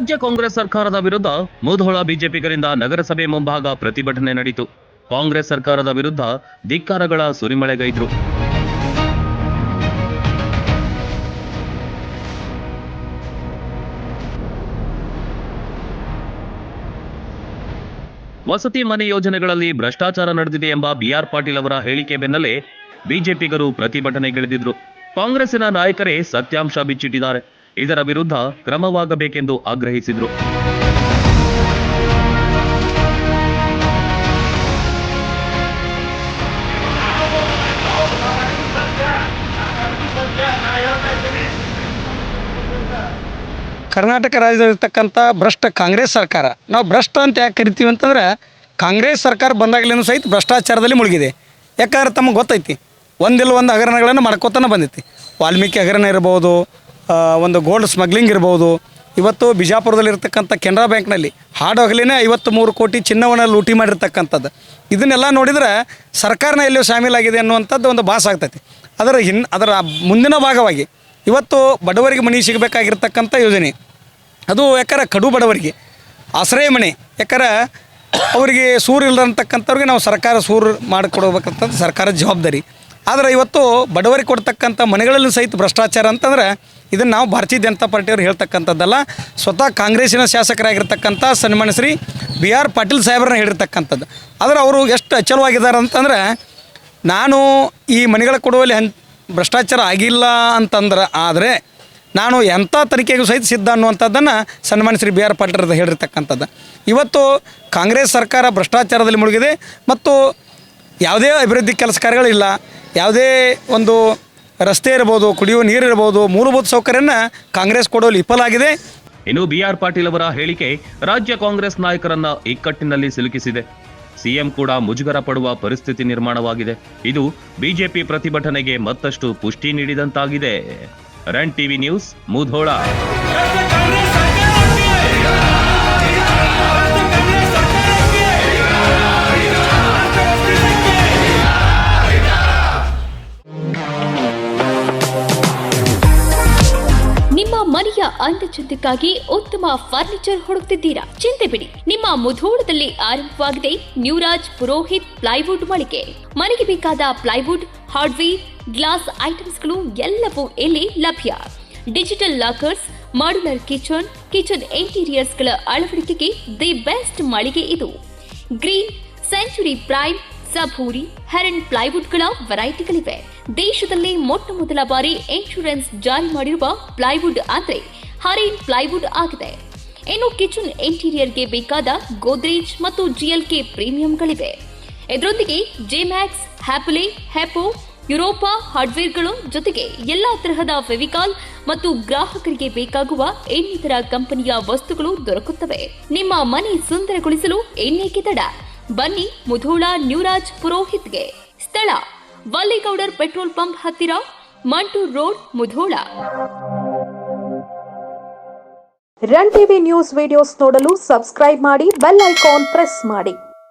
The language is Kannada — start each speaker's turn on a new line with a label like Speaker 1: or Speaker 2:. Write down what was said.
Speaker 1: ರಾಜ್ಯ ಕಾಂಗ್ರೆಸ್ ಸರ್ಕಾರದ ವಿರುದ್ಧ ಮುಧೋಳ ಬಿಜೆಪಿಗರಿಂದ ನಗರಸಭೆ ಮುಂಭಾಗ ಪ್ರತಿಭಟನೆ ನಡೆಯಿತು. ಕಾಂಗ್ರೆಸ್ ಸರ್ಕಾರದ ವಿರುದ್ಧ ಧಿಕ್ಕಾರಗಳ ಸುರಿಮಳೆಗೈದ್ರು. ವಸತಿ ಮನೆ ಯೋಜನೆಗಳಲ್ಲಿ ಭ್ರಷ್ಟಾಚಾರ ನಡೆದಿದೆ ಎಂಬ ಬಿಆರ್ ಪಾಟೀಲ್ ಅವರ ಹೇಳಿಕೆ ಬೆನ್ನಲ್ಲೇ ಬಿಜೆಪಿಗರು ಪ್ರತಿಭಟನೆಗಿಳಿದಿದ್ರು. ಕಾಂಗ್ರೆಸ್ಸಿನ ನಾಯಕರೇ ಸತ್ಯಾಂಶ ಬಿಚ್ಚಿಟ್ಟಿದ್ದಾರೆ. ಇದರ ವಿರುದ್ಧ ಕ್ರಮವಾಗಬೇಕೆಂದು ಆಗ್ರಹಿಸಿದ್ರು.
Speaker 2: ಕರ್ನಾಟಕ ರಾಜ್ಯದಲ್ಲಿರ್ತಕ್ಕಂಥ ಭ್ರಷ್ಟ ಕಾಂಗ್ರೆಸ್ ಸರ್ಕಾರ, ನಾವು ಭ್ರಷ್ಟ ಅಂತ ಯಾಕೆ ಕರಿತೀವಿ ಅಂತಂದ್ರೆ ಕಾಂಗ್ರೆಸ್ ಸರ್ಕಾರ ಬಂದಾಗಲಿಂದ ಸಹಿತ ಭ್ರಷ್ಟಾಚಾರದಲ್ಲಿ ಮುಳುಗಿದೆ. ಯಾಕಂದ್ರೆ ತಮಗೆ ಗೊತ್ತೈತಿ, ಒಂದಿಲ್ಲ ಒಂದು ಹಗರಣಗಳನ್ನು ಮಾಡ್ಕೋತಾನೆ ಬಂದೈತಿ. ವಾಲ್ಮೀಕಿ ಹಗರಣ ಇರ್ಬೋದು, ಒಂದು ಗೋಲ್ಡ್ ಸ್ಮಗ್ಲಿಂಗ್ ಇರ್ಬೋದು. ಇವತ್ತು ಬಿಜಾಪುರದಲ್ಲಿರ್ತಕ್ಕಂಥ ಕೆನರಾ ಬ್ಯಾಂಕ್ನಲ್ಲಿ ಹಾಡೋಗಲಿನೇ 53 ಕೋಟಿ ಚಿನ್ನವನ್ನು ಲೂಟಿ ಮಾಡಿರ್ತಕ್ಕಂಥದ್ದು. ಇದನ್ನೆಲ್ಲ ನೋಡಿದರೆ ಸರ್ಕಾರನ ಎಲ್ಲಿಯೂ ಶಾಮೀಲಾಗಿದೆ ಅನ್ನುವಂಥದ್ದು ಒಂದು ಭಾಸ ಆಗ್ತೈತಿ. ಅದರ ಮುಂದಿನ ಭಾಗವಾಗಿ ಇವತ್ತು ಬಡವರಿಗೆ ಮನೆ ಸಿಗಬೇಕಾಗಿರ್ತಕ್ಕಂಥ ಯೋಜನೆ ಅದು, ಯಾಕಂದ್ರೆ ಕಡು ಬಡವರಿಗೆ ಆಶ್ರಯ ಮನೆ, ಯಾಕಂದ್ರೆ ಅವರಿಗೆ ಸೂರು ಇಲ್ಲದಂತಕ್ಕಂಥವ್ರಿಗೆ ನಾವು ಸರ್ಕಾರ ಸೂರು ಮಾಡಿಕೊಡ್ಬೇಕಂತ ಸರ್ಕಾರದ ಜವಾಬ್ದಾರಿ. ಆದರೆ ಇವತ್ತು ಬಡವರಿಗೆ ಕೊಡ್ತಕ್ಕಂಥ ಮನೆಗಳಲ್ಲಿ ಸಹಿತ ಭ್ರಷ್ಟಾಚಾರ ಅಂತಂದ್ರೆ ಇದನ್ನು ನಾವು ಭಾರತೀಯ ಜನತಾ ಪಾರ್ಟಿಯವರು ಹೇಳ್ತಕ್ಕಂಥದ್ದಲ್ಲ, ಸ್ವತಃ ಕಾಂಗ್ರೆಸ್ಸಿನ ಶಾಸಕರಾಗಿರ್ತಕ್ಕಂಥ ಸನ್ಮಾನ್ಯ ಶ್ರೀ BR ಪಾಟೀಲ್ ಸಾಹೇಬ್ರನ್ನ ಹೇಳಿರ್ತಕ್ಕಂಥದ್ದು. ಆದರೆ ಅವರು ಎಷ್ಟು ಅಚಲವಾಗಿದ್ದಾರೆ ಅಂತಂದ್ರೆ, ನಾನು ಈ ಮನೆಗಳ ಕೊಡುವಲ್ಲಿ ಭ್ರಷ್ಟಾಚಾರ ಆಗಿಲ್ಲ ಆದರೆ ನಾನು ಎಂಥ ತನಿಖೆಗೂ ಸಹಿತ ಸಿದ್ಧ ಅನ್ನುವಂಥದ್ದನ್ನು ಸನ್ಮಾನ್ಯ ಶ್ರೀ BR ಪಾಟೀಲ್ ಹೇಳಿರ್ತಕ್ಕಂಥದ್ದು. ಇವತ್ತು ಕಾಂಗ್ರೆಸ್ ಸರ್ಕಾರ ಭ್ರಷ್ಟಾಚಾರದಲ್ಲಿ ಮುಳುಗಿದೆ ಮತ್ತು ಯಾವುದೇ ಅಭಿವೃದ್ಧಿ ಕೆಲಸ ಕಾರ್ಯಗಳಿಲ್ಲ. ಯಾವುದೇ ಒಂದು ರಸ್ತೆ ಇರ್ಬೋದು, ಕುಡಿಯುವ ನೀರು ಇರ್ಬೋದು, ಮೂಲಭೂತ ಸೌಕರ್ಯನ ಕಾಂಗ್ರೆಸ್ ಕೊಡುವಲ್ಲಿ ವಿಫಲಾಗಿದೆ.
Speaker 1: ಇನ್ನು BR ಪಾಟೀಲ್ ಅವರ ಹೇಳಿಕೆ ರಾಜ್ಯ ಕಾಂಗ್ರೆಸ್ ನಾಯಕರನ್ನ ಇಕ್ಕಟ್ಟಿನಲ್ಲಿ ಸಿಲುಕಿಸಿದೆ. ಸಿಎಂ ಕೂಡ ಮುಜುಗರ ಪಡುವ ಪರಿಸ್ಥಿತಿ ನಿರ್ಮಾಣವಾಗಿದೆ. ಇದು ಬಿಜೆಪಿ ಪ್ರತಿಭಟನೆಗೆ ಮತ್ತಷ್ಟು ಪುಷ್ಟಿ ನೀಡಿದಂತಾಗಿದೆ. Run TV news, Mudhol.
Speaker 3: ನಿಮ್ಮ ಮನೆಯ ಅಂದಚಂದಕ್ಕಾಗಿ ಉತ್ತಮ ಫರ್ನಿಚರ್ ಹುಡುಕ್ತಿದ್ದೀರಾ? ಚಿಂತೆ ಬಿಡಿ, ನಿಮ್ಮ ಮುಧೋಳದಲ್ಲಿ ಆರಂಭವಾಗಿದೆ ನ್ಯೂರಾಜ್ ಪುರೋಹಿತ್ ಪ್ಲೈವುಡ್ ಮಳಿಗೆ. ಮನೆಗೆ ಬೇಕಾದ ಪ್ಲೈವುಡ್, ಹಾರ್ಡ್ವೇರ್, ಗ್ಲಾಸ್ ಐಟಮ್ಸ್ಗಳು ಎಲ್ಲವೂ ಇಲ್ಲಿ ಲಭ್ಯ. ಡಿಜಿಟಲ್ ಲಾಕರ್ಸ್, ಮಾಡ್ಯುಲರ್ ಕಿಚನ್ ಇಂಟೀರಿಯರ್ಸ್ಗಳ ಅಳವಡಿಕೆಗೆ ದಿ ಬೆಸ್ಟ್ ಮಳಿಗೆ ಇದು. ಗ್ರೀನ್, ಸೆಂಚುರಿ ಪ್ರೈಮ್, ಸಭೂರಿ, ಹೆರನ್ ಪ್ಲೈವುಡ್ಗಳ ವೆರೈಟಿಗಳಿವೆ. ದೇಶದಲ್ಲಿ ಮೊಟ್ಟ ಮೊದಲ ಬಾರಿ ಇನ್ಶೂರೆನ್ಸ್ ಜಾರಿ ಮಾಡಿರುವ ಪ್ಲೈವುಡ್ ಅಂದ್ರೆ ಹರೇನ್ ಪ್ಲೈವುಡ್ ಆಗಿದೆ. ಇನ್ನು ಕಿಚನ್ ಇಂಟೀರಿಯರ್ಗೆ ಬೇಕಾದ ಗೋದ್ರೇಜ್ ಮತ್ತು GLK ಪ್ರೀಮಿಯಂಗಳಿವೆ. ಇದರೊಂದಿಗೆ ಜೆಮ್ಯಾಕ್ಸ್, ಹ್ಯಾಪಲೆ, ಹೆಪೋ, ಯುರೋಪಾ ಹಾರ್ಡ್ವೇರ್ಗಳು ಜೊತೆಗೆ ಎಲ್ಲಾ ತರಹದ ಫೆವಿಕಾಲ್ ಮತ್ತು ಗ್ರಾಹಕರಿಗೆ ಬೇಕಾಗುವ ಇನ್ನಿತರ ಕಂಪನಿಯ ವಸ್ತುಗಳು ದೊರಕುತ್ತವೆ. ನಿಮ್ಮ ಮನೆ ಸುಂದರಗೊಳಿಸಲು ಇನ್ನೇಕೆ ತಡ? ಬನ್ನಿ ಮುಧೋಳ ನ್ಯೂರಾಜ್ ಪುರೋಹಿತ್ಗೆ. ಸ್ಥಳ ವಲ್ಲಿಗೌಡರ್ ಪೆಟ್ರೋಲ್ ಪಂಪ್ ಹತ್ತಿರ, Mantur road, Mudhol.
Speaker 4: Run TV news videos ನೋಡಲು ಸಬ್ಸ್ಕ್ರೈಬ್ ಮಾಡಿ, ಬೆಲ್ ಐಕಾನ್ ಪ್ರೆಸ್ ಮಾಡಿ.